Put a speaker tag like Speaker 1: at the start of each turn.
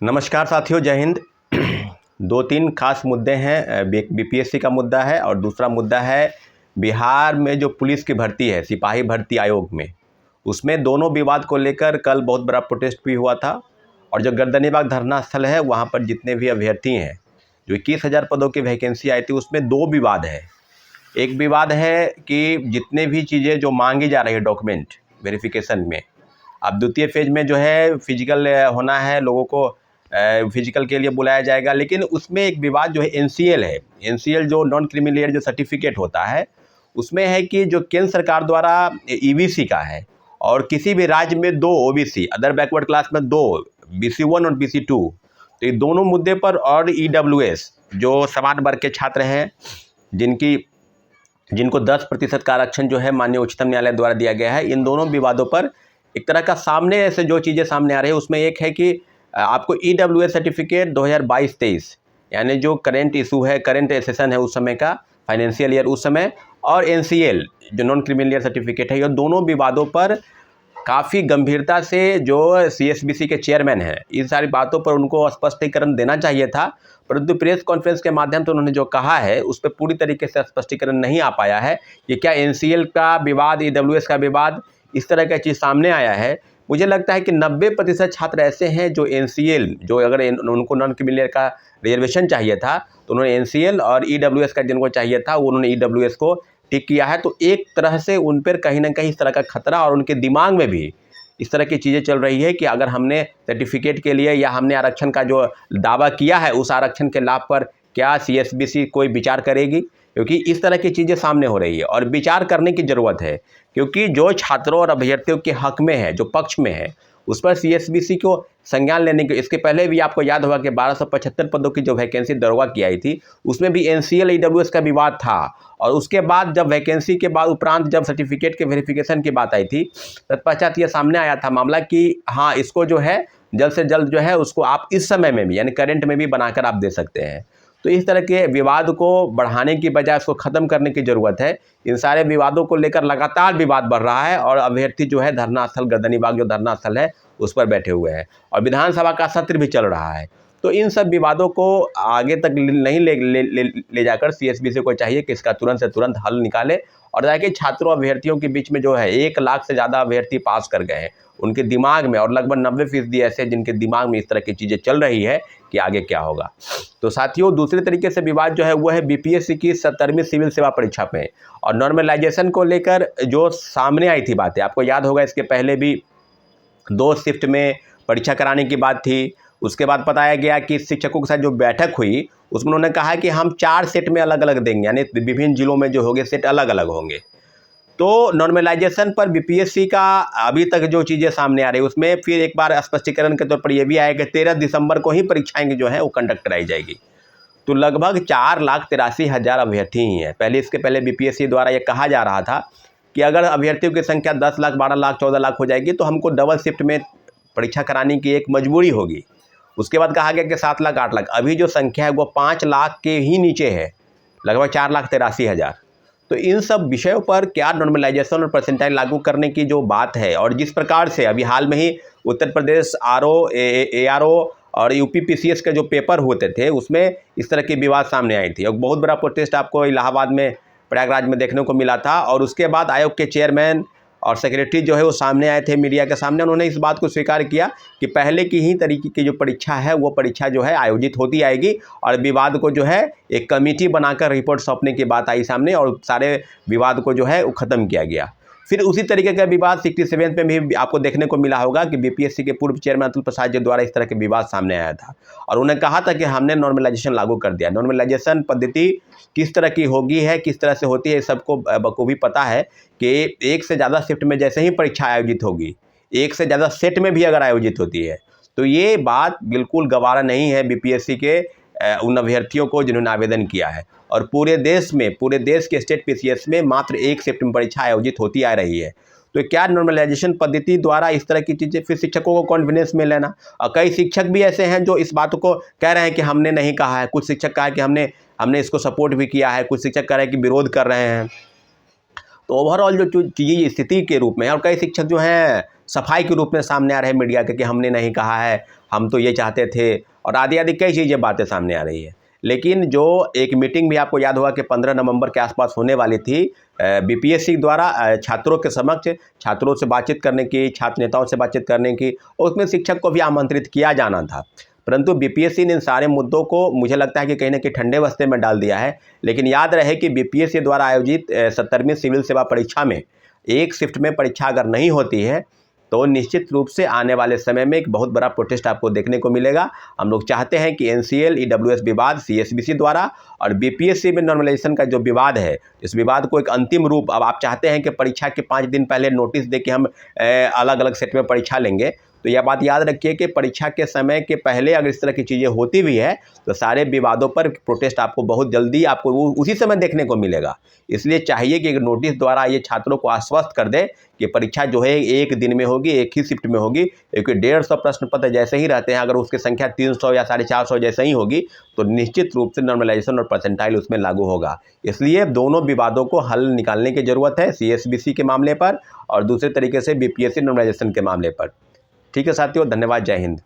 Speaker 1: नमस्कार साथियों, जय हिंद। दो तीन खास मुद्दे हैं। बीपीएससी का मुद्दा है और दूसरा मुद्दा है बिहार में जो पुलिस की भर्ती है, सिपाही भर्ती आयोग में, उसमें दोनों विवाद को लेकर कल बहुत बड़ा प्रोटेस्ट भी हुआ था। और जो गर्दनीबाग धरना स्थल है वहाँ पर जितने भी अभ्यर्थी हैं, जो 21,000 पदों की वैकेंसी आई थी, उसमें दो विवाद है। एक विवाद है कि जितने भी चीज़ें जो मांगी जा रही है डॉक्यूमेंट वेरिफिकेशन में, अब द्वितीय फेज में जो है फिजिकल होना है, लोगों को फिजिकल के लिए बुलाया जाएगा, लेकिन उसमें एक विवाद जो है एनसीएल है। एनसीएल जो नॉन क्रिमिलियर जो सर्टिफिकेट होता है, उसमें है कि जो केंद्र सरकार द्वारा ईबीसी का है और किसी भी राज्य में दो ओबीसी अदर बैकवर्ड क्लास में दो BC1 और BC2, तो ये दोनों मुद्दे पर, और ईडब्ल्यूएस जो समान वर्ग के छात्र हैं जिनको 10% का आरक्षण जो है माननीय उच्चतम न्यायालय द्वारा दिया गया है, इन दोनों विवादों पर एक तरह का सामने से जो चीज़ें सामने आ रही है, उसमें एक है कि आपको ईडब्ल्यूएस सर्टिफिकेट 2022-23 यानी जो करेंट इशू है, करेंट सेशन है उस समय का, फाइनेंशियल ईयर उस समय, और एनसीएल जो नॉन क्रिमिलियर सर्टिफिकेट है, ये दोनों विवादों पर काफ़ी गंभीरता से जो सीएसबीसी के चेयरमैन हैं, इन सारी बातों पर उनको स्पष्टीकरण देना चाहिए था। परंतु प्रेस कॉन्फ्रेंस के माध्यम से उन्होंने जो कहा है उस पर पूरी तरीके से स्पष्टीकरण नहीं आ पाया है कि क्या एनसीएल का विवाद, ईडब्ल्यूएस का विवाद, इस तरह का चीज़ सामने आया है। मुझे लगता है कि 90% छात्र ऐसे हैं जो एनसीएल, जो अगर उनको नॉन क्रिमिलियर का रिजर्वेशन चाहिए था तो उन्होंने एनसीएल, और ईडब्ल्यूएस का जिनको चाहिए था वो उन्होंने ईडब्ल्यूएस को टिक किया है। तो एक तरह से उन पर कहीं ना कहीं इस तरह का खतरा, और उनके दिमाग में भी इस तरह की चीज़ें चल रही है कि अगर हमने सर्टिफिकेट के लिए या हमने आरक्षण का जो दावा किया है, उस आरक्षण के लाभ पर क्या सीएसबीसी कोई विचार करेगी, क्योंकि इस तरह की चीज़ें सामने हो रही है और विचार करने की ज़रूरत है। क्योंकि जो छात्रों और अभ्यर्थियों के हक में है, जो पक्ष में है, उस पर सीएसबीसी को संज्ञान लेने के, इसके पहले भी आपको याद होगा कि 1275 पदों की जो वैकेंसी दरोगा की आई थी, उसमें भी एनसीएल ईडब्ल्यूएस का विवाद था। और उसके बाद जब वैकेंसी के बाद उपरांत जब सर्टिफिकेट के वेरिफिकेशन की बात आई थी, तत्पश्चात ये सामने आया था मामला कि हाँ, इसको जो है जल्द से जल्द जो है उसको आप इस समय में भी, यानी करंट में भी बनाकर आप दे सकते हैं। तो इस तरह के विवाद को बढ़ाने की बजाय उसको ख़त्म करने की ज़रूरत है। इन सारे विवादों को लेकर लगातार विवाद बढ़ रहा है और अभ्यर्थी जो है धरना स्थल, गर्दनीबाग जो धरना स्थल है, उस पर बैठे हुए हैं और विधानसभा का सत्र भी चल रहा है। तो इन सब विवादों को आगे तक नहीं ले जाकर सीएसबीसी को चाहिए कि इसका तुरंत से तुरंत हल निकाले और ताकि छात्रों अभ्यर्थियों के बीच में जो है 1 लाख से ज़्यादा अभ्यर्थी पास कर गए हैं, उनके दिमाग में, और लगभग 90% ऐसे जिनके दिमाग में इस तरह की चीज़ें चल रही है कि आगे क्या होगा। तो साथियों, दूसरे तरीके से विवाद जो है वो है बीपीएससी की 70वीं सिविल सेवा परीक्षा पे और नॉर्मलाइजेशन को लेकर जो सामने आई थी बातें, आपको याद होगा इसके पहले भी 2 शिफ्ट में परीक्षा कराने की बात थी। उसके बाद बताया गया कि शिक्षकों के साथ जो बैठक हुई उसमें उन्होंने कहा कि हम 4 सेट में अलग अलग देंगे, यानी विभिन्न जिलों में जो होंगे सेट अलग अलग होंगे। तो नॉर्मलाइजेशन पर बीपीएससी का अभी तक जो चीज़ें सामने आ रही है उसमें फिर एक बार स्पष्टीकरण के तौर पर यह भी आएगा कि 13 दिसंबर को ही परीक्षाएं जो हैं वो कंडक्ट कराई जाएगी। तो लगभग 4,83,000 अभ्यर्थी ही हैं। इसके पहले बीपीएससी द्वारा ये कहा जा रहा था कि अगर अभ्यर्थियों की संख्या 10 लाख, 12 लाख, 14 लाख हो जाएगी तो हमको डबल शिफ्ट में परीक्षा कराने की एक मजबूरी होगी। उसके बाद कहा गया कि 7 लाख, 8 लाख। अभी जो संख्या है वो 5 लाख के ही नीचे है, लगभग 4,83,000। तो इन सब विषयों पर क्या नॉर्मलाइजेशन और परसेंटाइल लागू करने की जो बात है, और जिस प्रकार से अभी हाल में ही उत्तर प्रदेश ARO और यूपी PCS के जो पेपर होते थे उसमें इस तरह की विवाद सामने आई थी और बहुत बड़ा प्रोटेस्ट आपको इलाहाबाद में, प्रयागराज में देखने को मिला था। और उसके बाद आयोग के चेयरमैन और सेक्रेटरी जो है वो सामने आए थे मीडिया के सामने, उन्होंने इस बात को स्वीकार किया कि पहले की ही तरीके की जो परीक्षा है वो परीक्षा जो है आयोजित होती आएगी और विवाद को जो है एक कमेटी बनाकर रिपोर्ट सौंपने की बात आई सामने और सारे विवाद को जो है वो ख़त्म किया गया। फिर उसी तरीके का विवाद 67 में भी आपको देखने को मिला होगा कि बीपीएससी के पूर्व चेयरमैन अतुल प्रसाद जी द्वारा इस तरह के विवाद सामने आया था और उन्होंने कहा था कि हमने नॉर्मलाइजेशन लागू कर दिया। नॉर्मलाइजेशन पद्धति किस तरह की होगी है, किस तरह से होती है, सबको बखूबी पता है कि 1 से ज़्यादा शिफ्ट में जैसे ही परीक्षा आयोजित होगी, 1 से ज़्यादा सेट में भी अगर आयोजित होती है तो ये बात बिल्कुल गवारा नहीं है बीपीएससी के उन अभ्यर्थियों को जिन्होंने आवेदन किया है। और पूरे देश के स्टेट पीसीएस में मात्र 1 शिफ्ट में परीक्षा आयोजित होती आ रही है। तो क्या नॉर्मलाइजेशन पद्धति द्वारा इस तरह की चीज़ें फिर शिक्षकों को कॉन्फिडेंस में लेना, और कई शिक्षक भी ऐसे हैं जो इस बात को कह रहे हैं कि हमने नहीं कहा है, कुछ शिक्षक कहा है कि हमने इसको सपोर्ट भी किया है, कुछ शिक्षक कह रहे हैं कि विरोध कर रहे हैं। तो ओवरऑल जो चीज़ स्थिति के रूप में, और कई शिक्षक जो हैं सफाई के रूप में सामने आ रहे हैं मीडिया के कि हमने नहीं कहा है, हम तो ये चाहते थे, और आदि आदि कई चीज़ें बातें सामने आ रही है। लेकिन जो एक मीटिंग भी आपको याद होगा कि 15 नवंबर के आसपास होने वाली थी बीपीएससी द्वारा छात्रों के समक्ष, छात्रों से बातचीत करने की, छात्र नेताओं से बातचीत करने की, और उसमें शिक्षक को भी आमंत्रित किया जाना था। परंतु बीपीएससी ने इन सारे मुद्दों को मुझे लगता है कि कहीं ना कहीं ठंडे बस्ते में डाल दिया है। लेकिन याद रहे कि बीपीएससी द्वारा आयोजित 70वीं सिविल सेवा परीक्षा में एक शिफ्ट में परीक्षा अगर नहीं होती है तो निश्चित रूप से आने वाले समय में एक बहुत बड़ा प्रोटेस्ट आपको देखने को मिलेगा। हम लोग चाहते हैं कि एनसीएल ईडब्ल्यूएस विवाद सीएसबीसी द्वारा और बीपीएससी में नॉर्मलाइजेशन का जो विवाद है, इस विवाद को एक अंतिम रूप, अब आप चाहते हैं कि परीक्षा के 5 दिन पहले नोटिस दे के हम अलग अलग सेट में परीक्षा लेंगे, तो यह बात याद रखिए कि परीक्षा के समय के पहले अगर इस तरह की चीज़ें होती भी है तो सारे विवादों पर प्रोटेस्ट आपको बहुत जल्दी आपको उसी समय देखने को मिलेगा। इसलिए चाहिए कि एक नोटिस द्वारा ये छात्रों को आश्वस्त कर दे कि परीक्षा जो है एक दिन में होगी, एक ही शिफ्ट में होगी, क्योंकि 150 प्रश्न पत्र जैसे ही रहते हैं, अगर उसकी संख्या 300 या 450 जैसे ही होगी तो निश्चित रूप से नॉर्मलाइजेशन और परसेंटाइल उसमें लागू होगा। इसलिए दोनों विवादों को हल निकालने की ज़रूरत है, सीएसबीसी के मामले पर और दूसरे तरीके से बीपीएससी नॉर्मलाइजेशन के मामले पर। ठीक है साथियों, धन्यवाद, जय हिंद।